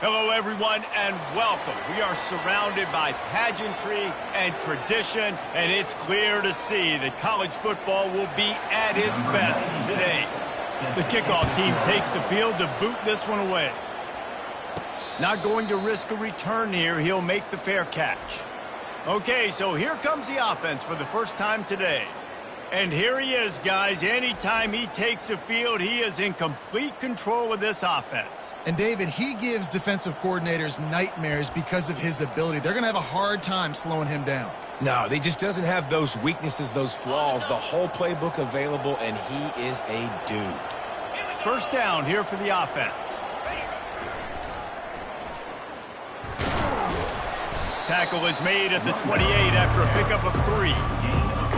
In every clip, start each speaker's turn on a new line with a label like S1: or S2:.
S1: Hello, everyone, and welcome. We are surrounded by pageantry and tradition, and it's clear to see that college football will be at its best today. The kickoff team takes the field to boot this one away. Not going to risk a return here. He'll make the fair catch. Okay, so here comes the offense for the first time today. And here he is, guys. Anytime he takes the field, he is in complete control of this offense.
S2: And, David, he gives defensive coordinators nightmares because of his ability. They're going to have a hard time slowing him down.
S3: No, he just doesn't have those weaknesses, those flaws, the whole playbook available, and he is a dude.
S1: First down here for the offense. Tackle is made at the 28 after a pickup of 3.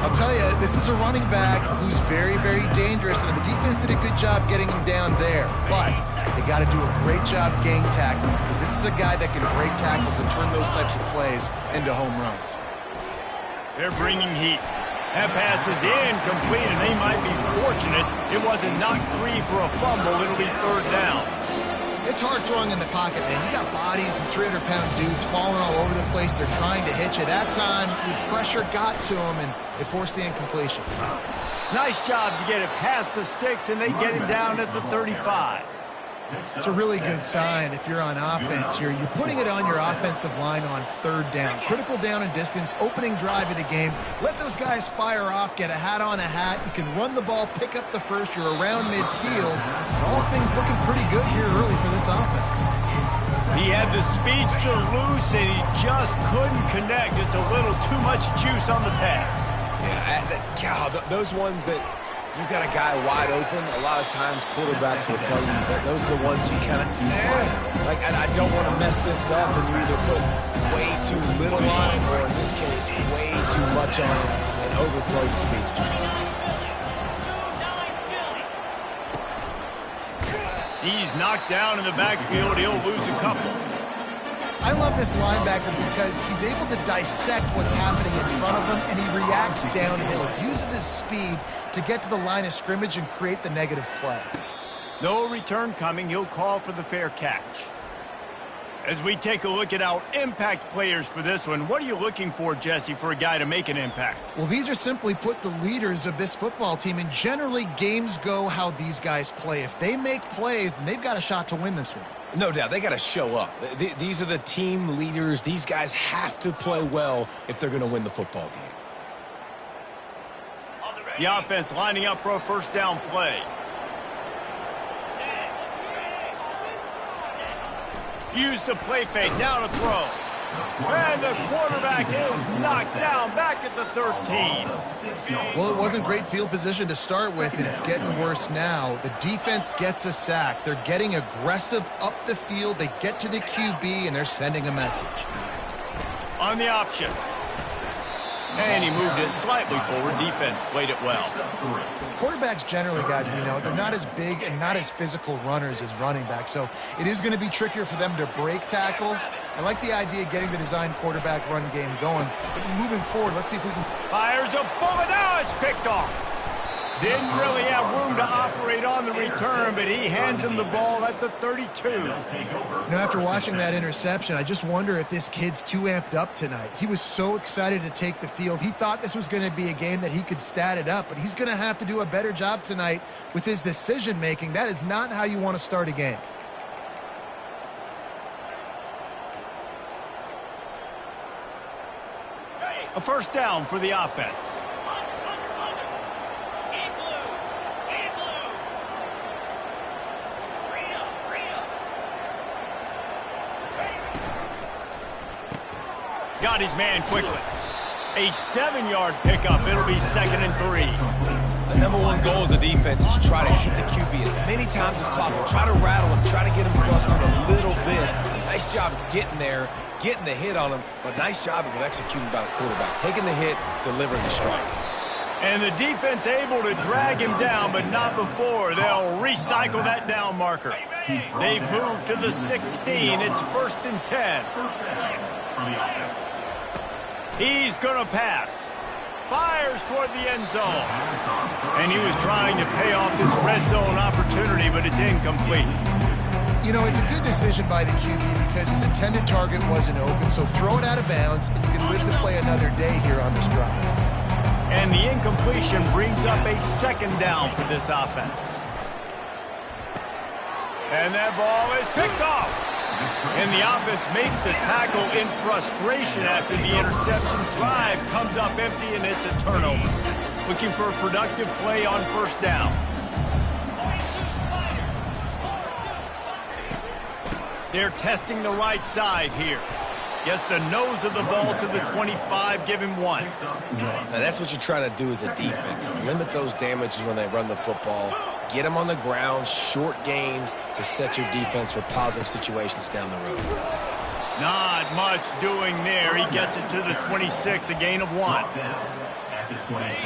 S2: I'll tell you, this is a running back who's very, very dangerous, and the defense did a good job getting him down there. But they got to do a great job gang tackling, because this is a guy that can break tackles and turn those types of plays into home runs.
S1: They're bringing heat. That pass is incomplete, and they might be fortunate it wasn't knocked free for a fumble. It'll be third down.
S2: It's hard throwing in the pocket, man. You got bodies and 300-pound dudes falling all over the place. They're trying to hit you. That time, the pressure got to them, and it forced the incompletion.
S1: Nice job to get it past the sticks, and they get him down at the 35.
S2: It's a really good sign if you're on offense here. You're putting it on your offensive line on third down. Critical down and distance, opening drive of the game. Let those guys fire off, get a hat on a hat. You can run the ball, pick up the first. You're around midfield. All things looking pretty good here early for this offense.
S1: He had the speedster loose, and he just couldn't connect. Just a little too much juice on the pass.
S3: Yeah, those ones that you got a guy wide open, a lot of times quarterbacks will tell you that those are the ones you kind of, like, I don't want to mess this up, and you either put way too little on it, or in this case, way too much on it, and overthrow the speedster.
S1: He's knocked down in the backfield. He'll lose a couple.
S2: I love this linebacker because he's able to dissect what's happening in front of him, and he reacts downhill, uses his speed to get to the line of scrimmage and create the negative play.
S1: No return coming. He'll call for the fair catch. As we take a look at our impact players for this one, what are you looking for, Jesse, for a guy to make an impact?
S2: Well, these are simply put the leaders of this football team, and generally games go how these guys play. If they make plays, then they've got a shot to win this one.
S3: No doubt, they got to show up. These are the team leaders. These guys have to play well if they're going to win the football game.
S1: The offense lining up for a first down play. Use the play fake, now to throw. And the quarterback is knocked down back at the 13.
S2: Well, it wasn't great field position to start with, and it's getting worse now. The defense gets a sack. They're getting aggressive up the field. They get to the QB, and they're sending a message.
S1: On the option. And he moved it slightly forward. Defense played it well.
S2: Quarterbacks generally, guys, we know, they're not as big and not as physical runners as running backs, so it is going to be trickier for them to break tackles. I like the idea of getting the design quarterback run game going, but moving forward, let's see if we can...
S1: Fires a bullet. Now it's picked off. Didn't really have room to operate on the return, but he hands him the ball at the 32.
S2: You know, after watching that interception, I just wonder if this kid's too amped up tonight. He was so excited to take the field. He thought this was going to be a game that he could stat it up, but he's going to have to do a better job tonight with his decision-making. That is not how you want to start a game.
S1: A first down for the offense. Got his man quickly. A 7-yard pickup. It'll be 2nd and 3.
S3: The number one goal as a defense is try to hit the QB as many times as possible. Try to rattle him. Try to get him flustered a little bit. Nice job getting there, getting the hit on him, but nice job of executing by the quarterback. Taking the hit, delivering the strike.
S1: And the defense able to drag him down, but not before. They'll recycle that down marker. They've moved to the 16. It's 1st and 10. He's going to pass. Fires toward the end zone. And he was trying to pay off this red zone opportunity, but it's incomplete.
S2: You know, it's a good decision by the QB because his intended target wasn't open, so throw it out of bounds, and you can live to play another day here on this drive.
S1: And the incompletion brings up a second down for this offense. And that ball is picked off. And the offense makes the tackle in frustration after the interception. Drive comes up empty, and it's a turnover. Looking for a productive play on first down. They're testing the right side here. Gets the nose of the ball to the 25, give him 1.
S3: Now that's what you're trying to do as a defense. Limit those damages when they run the football. Get them on the ground, short gains to set your defense for positive situations down the road.
S1: Not much doing there. He gets it to the 26, a gain of 1.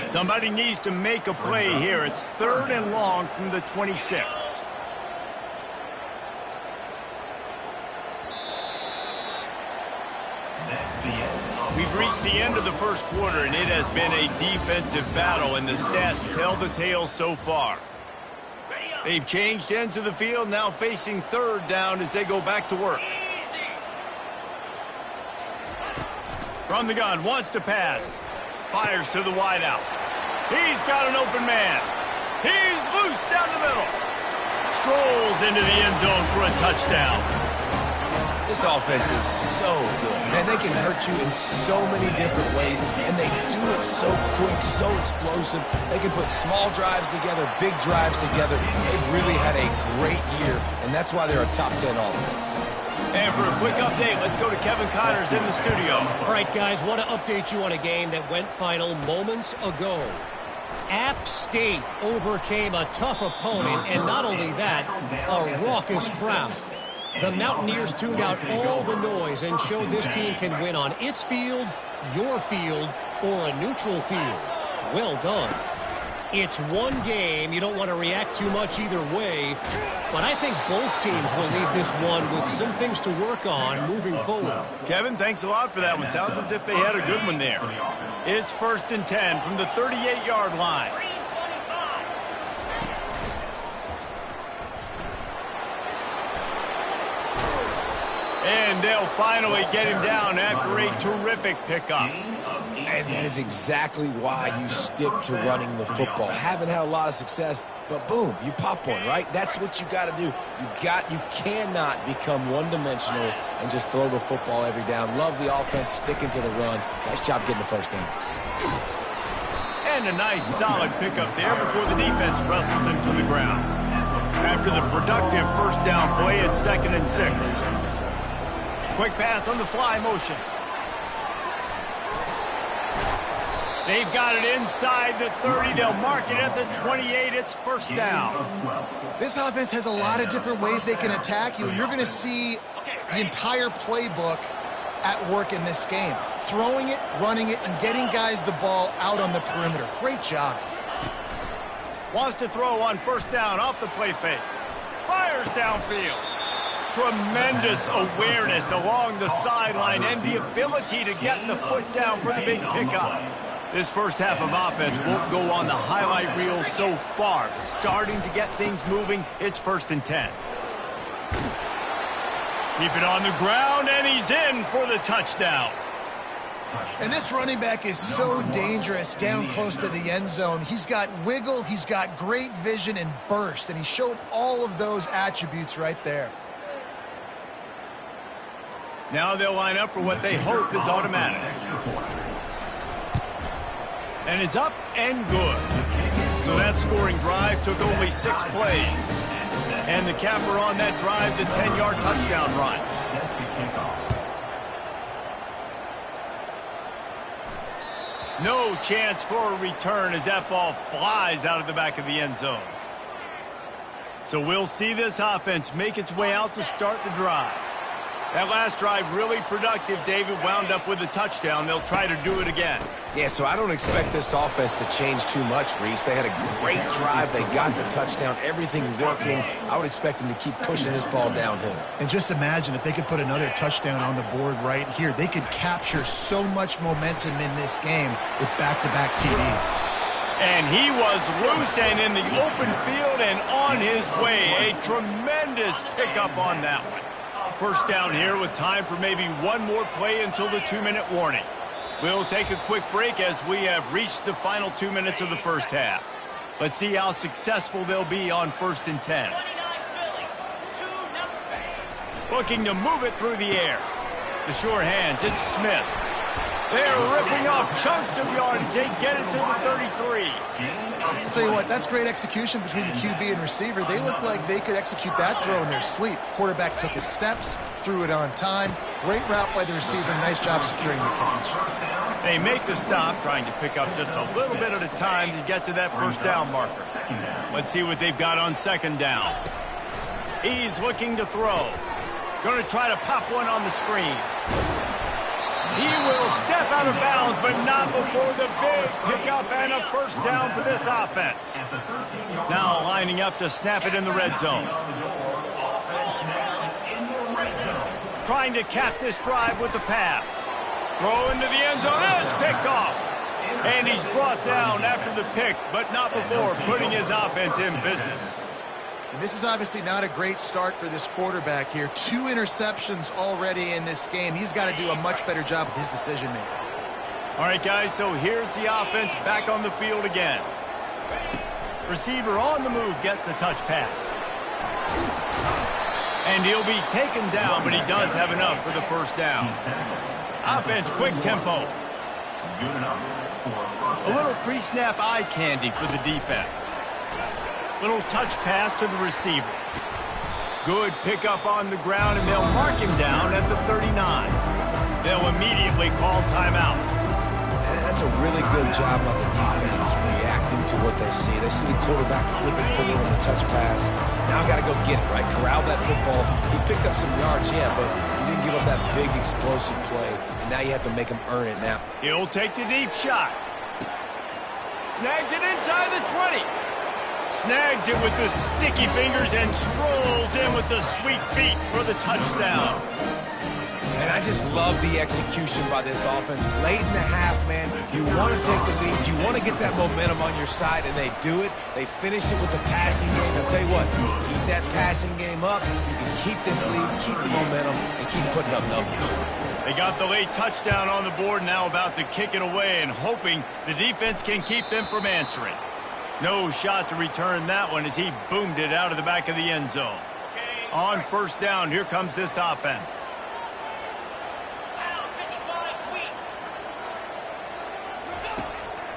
S1: Somebody needs to make a play here. It's 3rd and long from the 26. We've reached the end of the first quarter, and it has been a defensive battle, and the stats tell the tale so far. They've changed ends of the field, now facing 3rd down as they go back to work. From the gun, wants to pass. Fires to the wideout. He's got an open man. He's loose down the middle. Strolls into the end zone for a touchdown.
S3: This offense is so good. Man, they can hurt you in so many different ways, and they do it so quick, so explosive. They can put small drives together, big drives together. They've really had a great year, and that's why they're a top 10 offense.
S1: And for a quick update, let's go to Kevin Connors in the studio.
S4: All right, guys, want to update you on a game that went final moments ago. App State overcame a tough opponent, and not only that, a raucous crowd. The Mountaineers tuned out all the noise and showed this team can win on its field, your field, or a neutral field. Well done. It's one game. You don't want to react too much either way, but I think both teams will leave this one with some things to work on moving forward.
S1: Kevin, thanks a lot for that one. Sounds as if they had a good one there. It's 1st and 10 from the 38-yard line. And they'll finally get him down after a terrific pickup.
S3: And that is exactly why you stick to running the football. Haven't had a lot of success, but boom, you pop one, right? That's what you got to do. You cannot become one-dimensional and just throw the football every down. Love the offense, sticking to the run. Nice job getting the first down.
S1: And a nice solid pickup there before the defense wrestles him to the ground. After the productive first down play, it's 2nd and 6. Quick pass on the fly motion. They've got it inside the 30. They'll mark it at the 28. It's 1st down.
S2: This offense has a lot of different ways they can attack you, and you're going to see the entire playbook at work in this game. Throwing it, running it, and getting guys the ball out on the perimeter. Great job.
S1: Wants to throw on 1st down off the play fake. Fires downfield. Tremendous awareness along the sideline and the ability to get the foot down for the big pickup. This first half of offense won't go on the highlight reel so far. Starting to get things moving, it's 1st and 10. Keep it on the ground, and he's in for the touchdown.
S2: And this running back is so dangerous down close to the end zone. He's got wiggle, he's got great vision and burst, and he showed all of those attributes right there.
S1: Now they'll line up for what they hope is automatic. And it's up and good. So that scoring drive took only 6 plays. And the capper on that drive, the 10-yard touchdown run. No chance for a return as that ball flies out of the back of the end zone. So we'll see this offense make its way out to start the drive. That last drive really productive. David wound up with a touchdown. They'll try to do it again.
S3: Yeah, so I don't expect this offense to change too much, Reese. They had a great drive. They got the touchdown. Everything working. I would expect them to keep pushing this ball downhill.
S2: And just imagine if they could put another touchdown on the board right here. They could capture so much momentum in this game with back-to-back TDs.
S1: And he was loose and in the open field and on his way. A tremendous pickup on that one. First down here with time for maybe one more play until the 2-minute warning. We'll take a quick break as we have reached the final 2 minutes of the first half. Let's see how successful they'll be on 1st and 10. Looking to move it through the air. The sure hands, it's Smith. They're ripping off chunks of yardage. They get it to the 33.
S2: I'll tell you what, that's great execution between the QB and receiver. They look like they could execute that throw in their sleep. Quarterback took his steps, threw it on time. Great route by the receiver. Nice job securing the catch.
S1: They make the stop, trying to pick up just a little bit at a time to get to that first down marker. Let's see what they've got on 2nd down. He's looking to throw. Going to try to pop one on the screen. He will step out of bounds, but not before the big pickup and a first down for this offense. Now lining up to snap it in the red zone. Trying to cap this drive with the pass. Throw into the end zone, and it's picked off. And he's brought down after the pick, but not before putting his offense in business.
S2: And this is obviously not a great start for this quarterback here. 2 interceptions already in this game. He's got to do a much better job with his decision-making.
S1: All right, guys, so here's the offense back on the field again. Receiver on the move gets the touch pass. And he'll be taken down, but he does have enough for the first down. Offense, quick tempo. A little pre-snap eye candy for the defense. Little touch pass to the receiver. Good pickup on the ground, and they'll mark him down at the 39. They'll immediately call timeout.
S3: And that's a really good job on the defense reacting to what they see. They see the quarterback flipping forward on the touch pass. Now got to go get it, right? Corral that football. He picked up some yards, yeah, but he didn't give up that big explosive play. And now you have to make him earn it now.
S1: He'll take the deep shot. Snags it inside the 20. Snags it with the sticky fingers and strolls in with the sweet feet for the touchdown.
S3: And I just love the execution by this offense. Late in the half, man, you want to take the lead. You want to get that momentum on your side, and they do it. They finish it with the passing game. I'll tell you what, keep that passing game up. You can keep this lead, keep the momentum, and keep putting up numbers.
S1: They got the late touchdown on the board, now about to kick it away and hoping the defense can keep them from answering. No shot to return that one as he boomed it out of the back of the end zone. On first down, here comes this offense.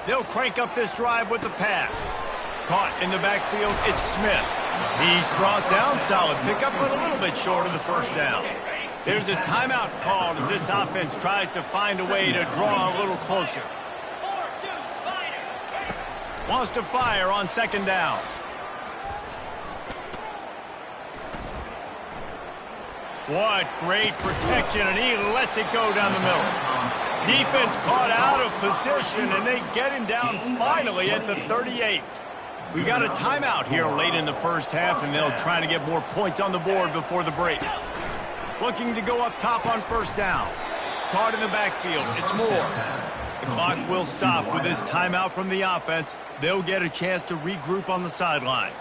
S1: They'll crank up this drive with the pass. Caught in the backfield, it's Smith. He's brought down, solid pickup, but a little bit short of the first down. There's a timeout called as this offense tries to find a way to draw a little closer. Wants to fire on 2nd down. What great protection, and he lets it go down the middle. Defense caught out of position, and they get him down finally at the 38. We got a timeout here late in the first half, and they'll try to get more points on the board before the break. Looking to go up top on first down. Caught in the backfield. It's Moore. The clock will stop with this timeout from the offense. They'll get a chance to regroup on the sideline.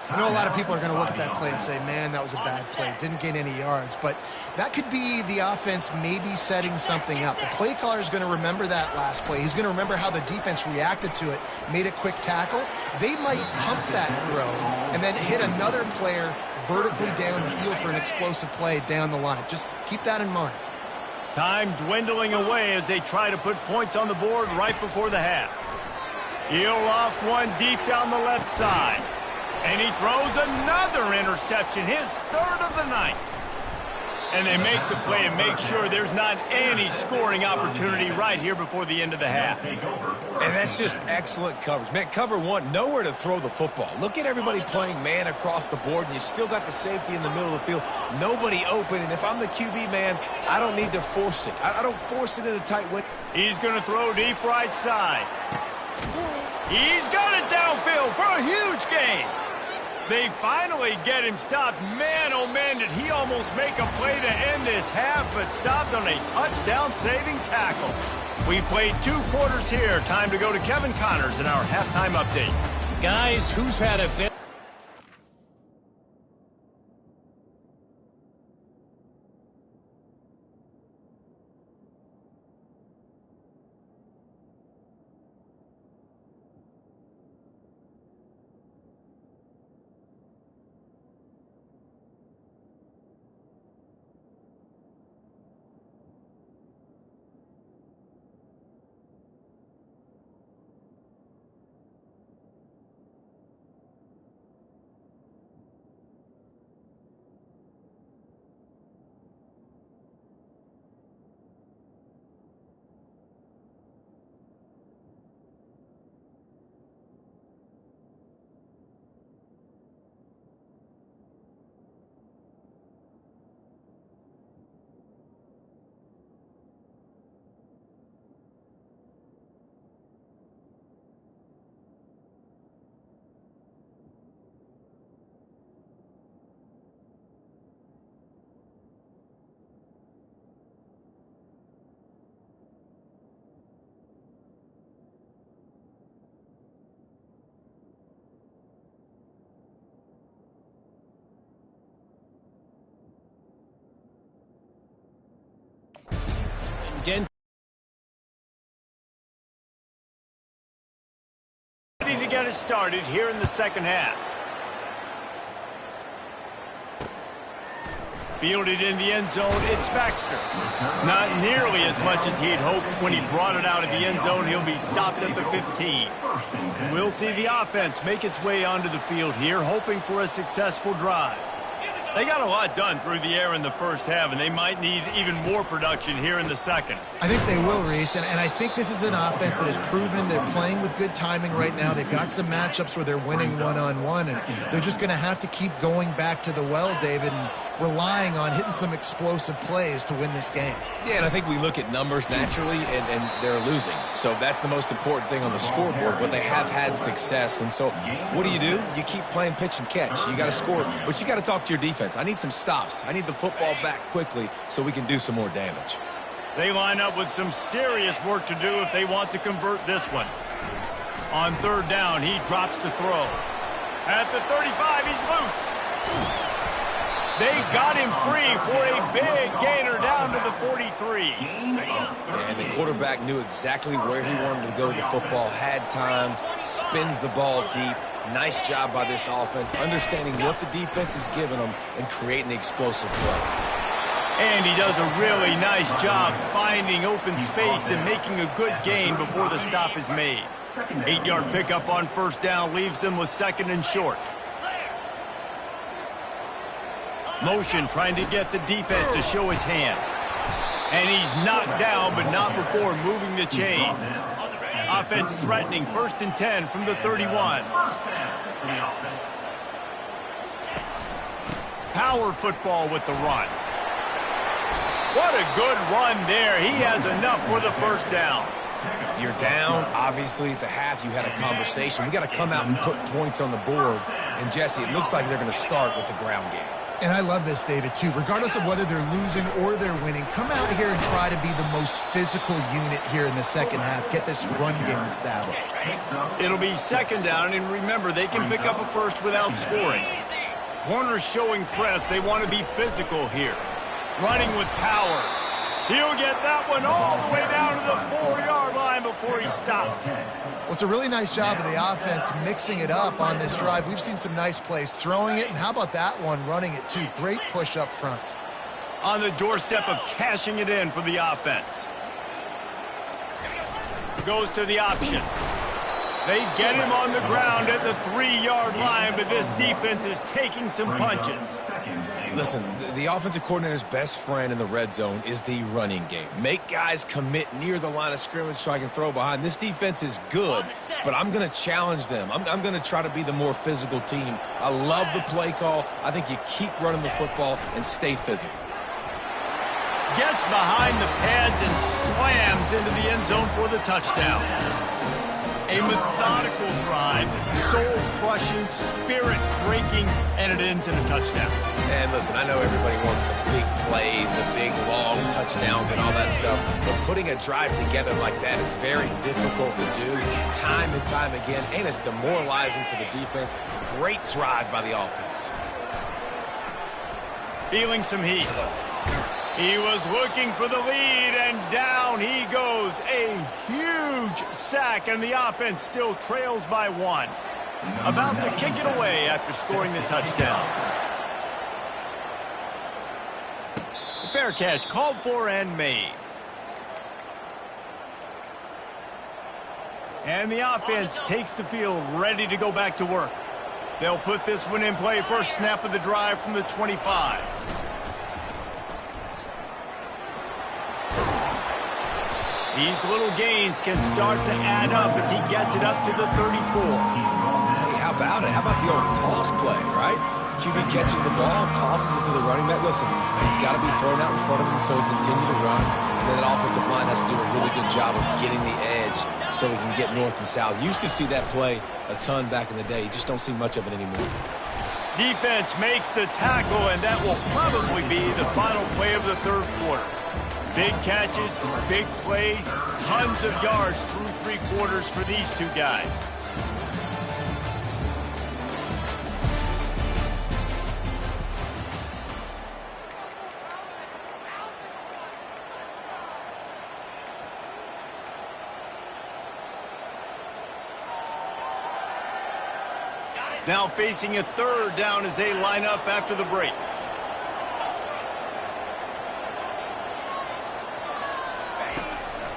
S2: I know a lot of people are going to look at that play and say, man, that was a bad play. Didn't gain any yards. But that could be the offense maybe setting something up. The play caller is going to remember that last play. He's going to remember how the defense reacted to it, made a quick tackle. They might pump that throw and then hit another player vertically down the field for an explosive play down the line. Just keep that in mind.
S1: Time dwindling away as they try to put points on the board right before the half. He'll off one deep down the left side. And he throws another interception, his 3rd of the night. And they make the play and make sure there's not any scoring opportunity right here before the end of the half.
S3: And that's just excellent coverage. Man, cover one, nowhere to throw the football. Look at everybody playing man across the board, and you still got the safety in the middle of the field. Nobody open, and if I'm the QB, man, I don't need to force it. I don't force it in a tight window.
S1: He's going to throw deep right side. He's got it downfield for a huge gain. They finally get him stopped. Man, oh man, did he almost make a play to end this half, but stopped on a touchdown-saving tackle. We played 2 quarters here. Time to go to Kevin Connors in our halftime update.
S4: Guys, who's had a bit...
S1: Ready to get us started here in the second half. Fielded in the end zone, it's Baxter. Not nearly as much as he'd hoped when he brought it out of the end zone. He'll be stopped at the 15. We'll see the offense make its way onto the field here, hoping for a successful drive. They got a lot done through the air in the first half, and they might need even more production here in the second.
S2: I think they will, Reese, and I think this is an offense that has proven they're playing with good timing right now. They've got some matchups where they're winning one-on-one, and they're just going to have to keep going back to the well, David, and relying on hitting some explosive plays to win this game.
S3: Yeah, and I think we look at numbers naturally, and they're losing. So that's the most important thing on the scoreboard, but they have had success. And so what do? You keep playing pitch and catch. You got to score, but you got to talk to your defense. I need some stops. I need the football back quickly so we can do some more damage.
S1: They line up with some serious work to do if they want to convert this one. On third down, he drops to throw. At the 35, he's loose. They got him free for a big gainer down to the 43.
S3: And the quarterback knew exactly where he wanted to go with the football, had time, spins the ball deep. Nice job by this offense, understanding what the defense is giving them and creating the explosive play.
S1: And he does a really nice job finding open space and making a good gain before the stop is made. 8-yard pickup on first down leaves them with second and short. Motion trying to get the defense to show his hand. And he's knocked down, but not before moving the chains. Offense threatening, 1st and 10 from the 31. Power football with the run. What a good run there. He has enough for the first down.
S3: You're down. Obviously, at the half, you had a conversation. We got to come out and put points on the board. And, Jesse, it looks like they're going to start with the ground game.
S2: And I love this, David, too. Regardless of whether they're losing or they're winning, come out here and try to be the most physical unit here in the second half. Get this run game established.
S1: It'll be second down, and remember, they can pick up a first without scoring. Corners showing press. They want to be physical here. Running with power. He'll get that one all the way down to the 4-yard line before he stops.
S2: Well, it's a really nice job of the offense mixing it up on this drive. We've seen some nice plays throwing it, and how about that one running it too? Great push up front.
S1: On the doorstep of cashing it in for the offense. Goes to the option. They get him on the ground at the 3-yard line, but this defense is taking some punches.
S3: Listen, the offensive coordinator's best friend in the red zone is the running game. Make guys commit near the line of scrimmage so I can throw behind. This defense is good, but I'm going to challenge them. I'm going to try to be the more physical team. I love the play call. I think you keep running the football and stay physical.
S1: Gets behind the pads and slams into the end zone for the touchdown. A methodical drive, soul-crushing, spirit-breaking, and it ends in a touchdown.
S3: And listen, I know everybody wants the big plays, the big, long touchdowns and all that stuff, but putting a drive together like that is very difficult to do time and time again, and it's demoralizing for the defense. Great drive by the offense.
S1: Feeling some heat. He was looking for the lead, and down he goes. A huge sack, and the offense still trails by 1. About to kick it away after scoring the touchdown. Fair catch, called for and made. And the offense takes the field, ready to go back to work. They'll put this one in play. First snap of the drive from the 25. These little gains can start to add up as he gets it up to the 34.
S3: Hey, how about it? How about the old toss play, right? QB catches the ball, tosses it to the running back. Listen, it's got to be thrown out in front of him so he can continue to run. And then that offensive line has to do a really good job of getting the edge so he can get north and south. Used to see that play a ton back in the day. You just don't see much of it anymore.
S1: Defense makes the tackle, and that will probably be the final play of the third quarter. Big catches, big plays, tons of yards through 3 quarters for these two guys. Now facing a third down as they line up after the break.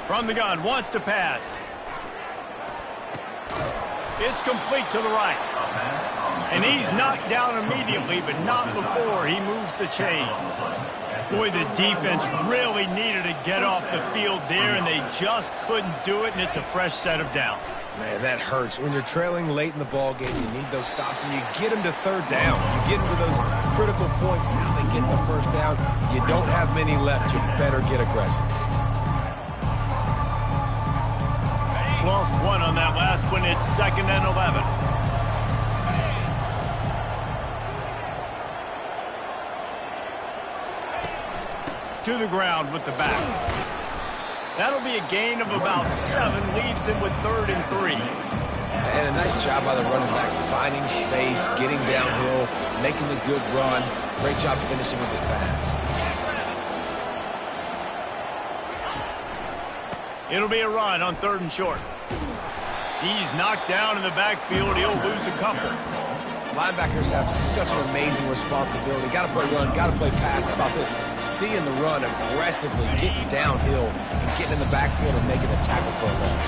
S1: From the gun, wants to pass. It's complete to the right. And he's knocked down immediately, but not before he moves the chains. Boy, the defense really needed to get off the field there, and they just couldn't do it, and it's a fresh set of downs.
S3: Man, that hurts. When you're trailing late in the ball game, you need those stops, and you get them to third down. You get into those critical points. Now they get the first down. You don't have many left. You better get aggressive.
S1: Lost 1 on that last one. It's 2nd and 11. To the ground with the back. That'll be a gain of about 7. Leaves him with 3rd and 3.
S3: And a nice job by the running back, finding space, getting downhill, making the good run. Great job finishing with his pads.
S1: It'll be a run on 3rd and short. He's knocked down in the backfield. He'll lose a couple.
S3: Linebackers have such an amazing responsibility. Got to play run, got to play pass. How about this? Seeing the run aggressively, getting downhill, and getting in the backfield and making a tackle for a loss.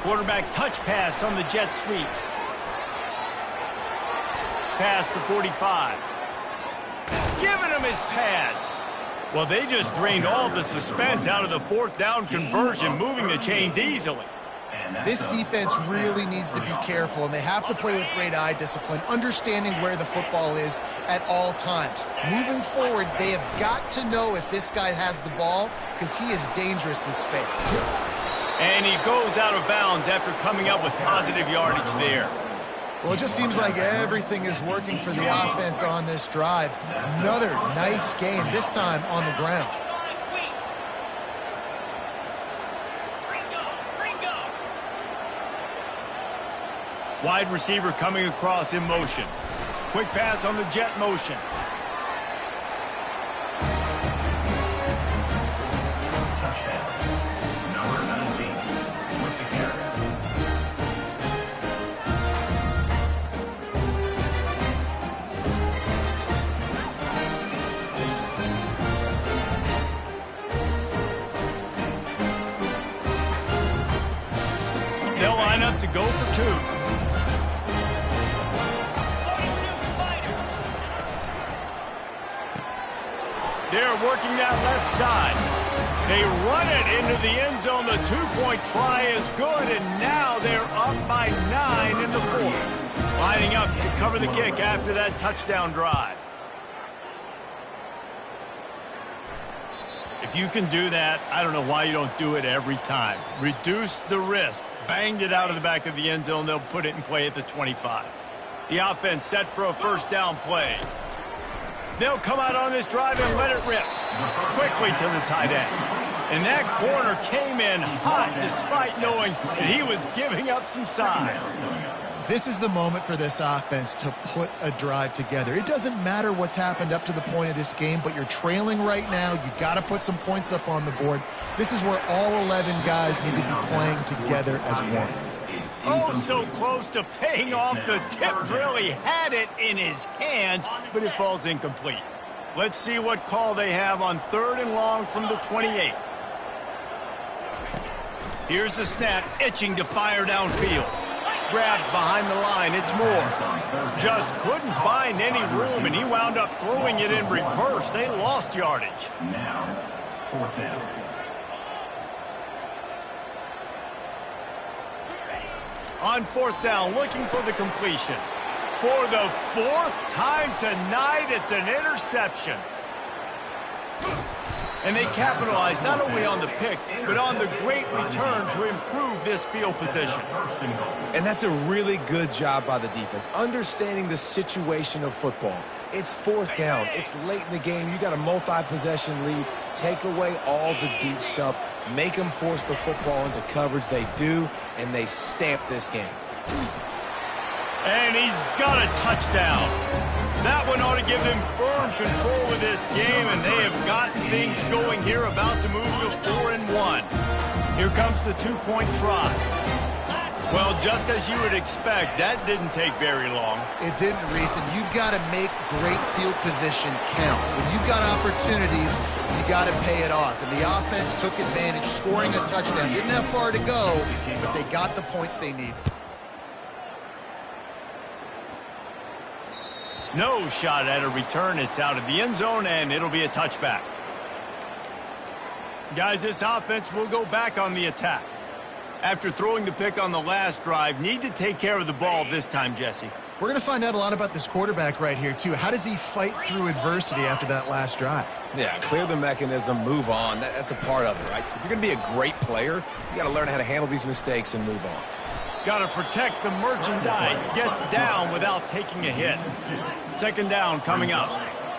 S1: Quarterback touch pass on the jet sweep. Pass to 45. Giving him his pads. Well, they just drained all the suspense out of the 4th down conversion, moving the chains easily.
S2: This defense really needs to be careful, and they have to play with great eye discipline, understanding where the football is at all times. Moving forward, they have got to know if this guy has the ball, because he is dangerous in space.
S1: And he goes out of bounds after coming up with positive yardage there.
S2: Well, it just seems like everything is working for the offense on this drive. Another nice game, this time on the ground.
S1: Wide receiver coming across in motion. Quick pass on the jet motion.
S5: Touchdown. Number 19 with the carry.
S1: They'll line up to go for 2. They're working that left side. They run it into the end zone. The 2-point try is good, and now they're up by 9 in the 4th. Lining up to cover the kick after that touchdown drive. If If you can do that, I don't know why you don't do it every time. Reduce the risk. Banged it out of the back of the end zone. They'll put it in play at the 25. The offense set for a first down play. They'll come out on this drive and let it rip. Quickly to the tight end. And that corner came in hot despite knowing that he was giving up some size.
S2: This is the moment for this offense to put a drive together. It doesn't matter what's happened up to the point of this game, but you're trailing right now. You got to put some points up on the board. This is where all 11 guys need to be playing together as one.
S1: Oh, so close to paying off. The tip really had it in his hands, but it falls incomplete. Let's see what call they have on 3rd and long from the 28. Here's the snap, itching to fire downfield. Grabbed behind the line, it's Moore. Just couldn't find any room, and he wound up throwing it in reverse. They lost yardage.
S5: Now, 4th down.
S1: On 4th down, looking for the completion. For the 4th time tonight, it's an interception. And they capitalize not only on the pick, but on the great return to improve this field position.
S3: And that's a really good job by the defense, understanding the situation of football. It's 4th down. It's late in the game. You got a multi-possession lead. Take away all the deep stuff. Make them force the football into coverage. They do, and they stamp this game.
S1: And he's got a touchdown. That one ought to give them firm control of this game, and they have gotten things going here, about to move to 4-1. Here comes the 2-point try. Well, just as you would expect, that didn't take very long.
S2: It didn't, Reese, and you've got to make great field position count. When you've got opportunities, you got to pay it off. And the offense took advantage, scoring a touchdown. Didn't have far to go, but they got the points they needed.
S1: No shot at a return. It's out of the end zone, and it'll be a touchback. Guys, this offense will go back on the attack. After throwing the pick on the last drive, need to take care of the ball this time, Jesse.
S2: We're going to find out a lot about this quarterback right here, too. How does he fight through adversity after that last drive?
S3: Yeah, clear the mechanism, move on. That's a part of it, right? If you're going to be a great player, you got to learn how to handle these mistakes and move on.
S1: Got to protect the merchandise. Gets down without taking a hit. 2nd down coming up.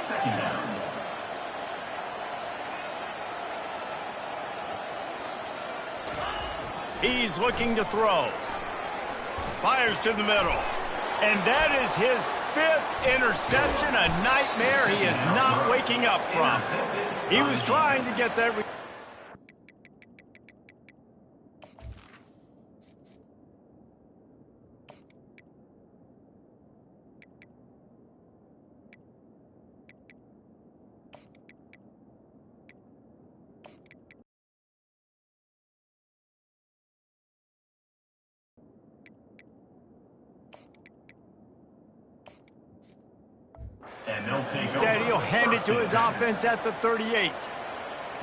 S5: 2nd down.
S1: He's looking to throw. Fires to the middle. And that is his 5th interception. A nightmare he is not waking up from. He was trying to get that.
S5: And they'll take
S1: Instead,
S5: over.
S1: he'll hand it to his offense at the 38.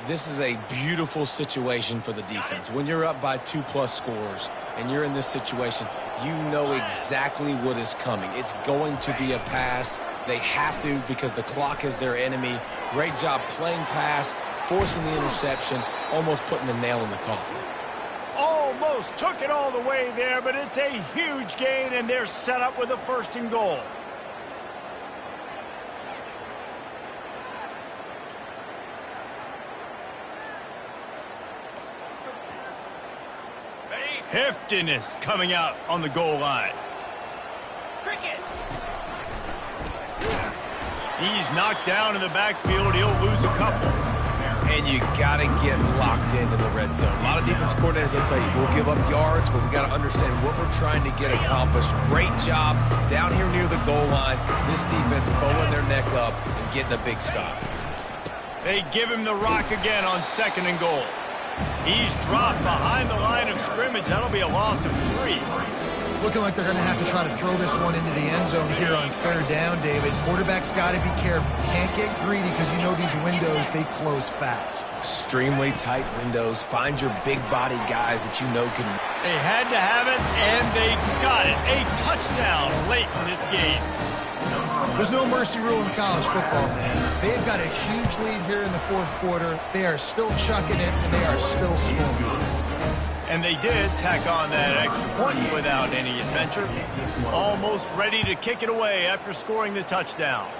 S3: This is a beautiful situation for the defense. When you're up by 2+ scores and you're in this situation, you know exactly what is coming. It's going to be a pass. They have to, because the clock is their enemy. Great job playing pass, forcing the interception, almost putting the nail in the coffin.
S1: Almost took it all the way there, but it's a huge gain, and they're set up with a 1st and goal. Heftiness coming out on the goal line. He's knocked down in the backfield. He'll lose a couple.
S3: And you got to get locked into the red zone. A lot of defense coordinators will tell you, we'll give up yards, but we got to understand what we're trying to get accomplished. Great job down here near the goal line. This defense bowing their neck up and getting a big stop.
S1: They give him the rock again on 2nd and goal. He's dropped behind the line of scrimmage. That'll be a loss of 3.
S2: It's looking like they're going to have to try to throw this one into the end zone here on 3rd down, David. Quarterback's got to be careful. Can't get greedy because you know these windows, they close fast.
S3: Extremely tight windows. Find your big body guys that you know can.
S1: They had to have it, and they got it. A touchdown late in this game.
S5: Number
S2: There's no mercy rule in college football, man. They've got a huge lead here in the fourth quarter. They are still chucking it, and they are still scoring.
S1: And they did tack on that extra point without any adventure. Almost ready to kick it away after scoring the touchdown.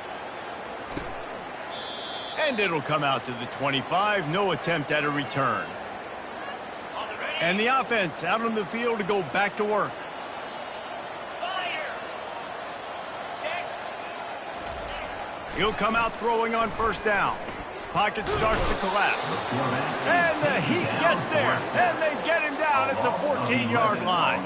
S1: And it'll come out to the 25. No attempt at a return. And the offense out on the field to go back to work. He'll come out throwing on first down. Pocket starts to collapse. And the Heat gets there. And they get him down at the 14-yard line.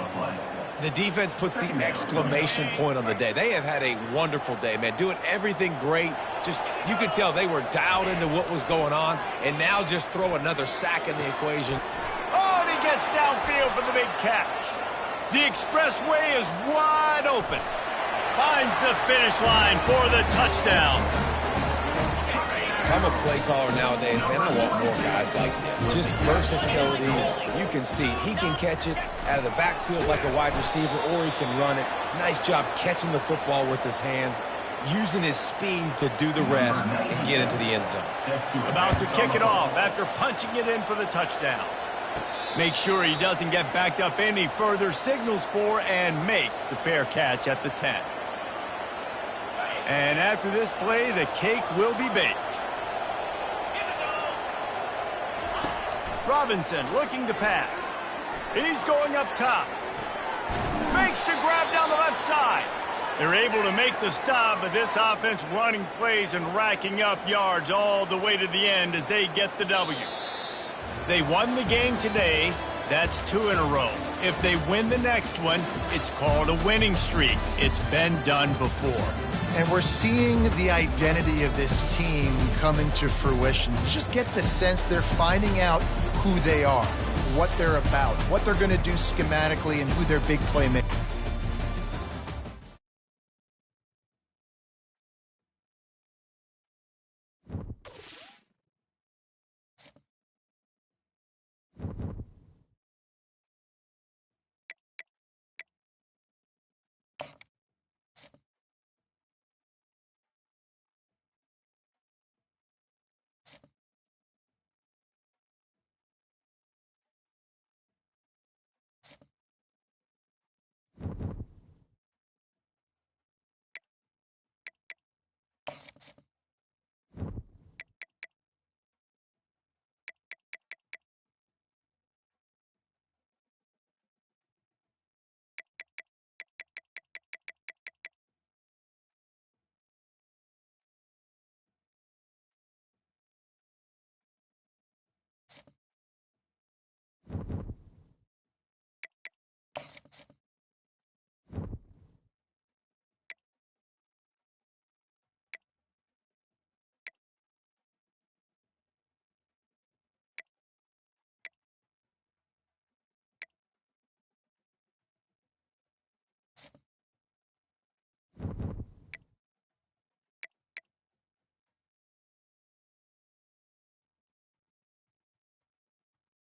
S3: The defense puts the exclamation point on the day. They have had a wonderful day, man. Doing everything great. Just, you could tell they were dialed into what was going on. And now just throw another sack in the equation.
S1: Oh, and he gets downfield for the big catch. The expressway is wide open. Finds the finish line for the touchdown.
S3: If I'm a play caller nowadays, man, I want more guys like this. Just versatility. You can see he can catch it out of the backfield like a wide receiver, or he can run it. Nice job catching the football with his hands, using his speed to do the rest and get into the end zone.
S1: About to kick it off after punching it in for the touchdown. Make sure he doesn't get backed up any further, signals for and makes the fair catch at the 10. And after this play, the cake will be baked. Robinson looking to pass. He's going up top. Makes the grab down the left side. They're able to make the stop, but this offense running plays and racking up yards all the way to the end as they get the W. They won the game today. That's 2 in a row. If they win the next one, it's called a winning streak. It's been done before.
S2: And we're seeing the identity of this team coming to fruition. You just get the sense they're finding out who they are, what they're about, what they're going to do schematically, and who their big playmakers.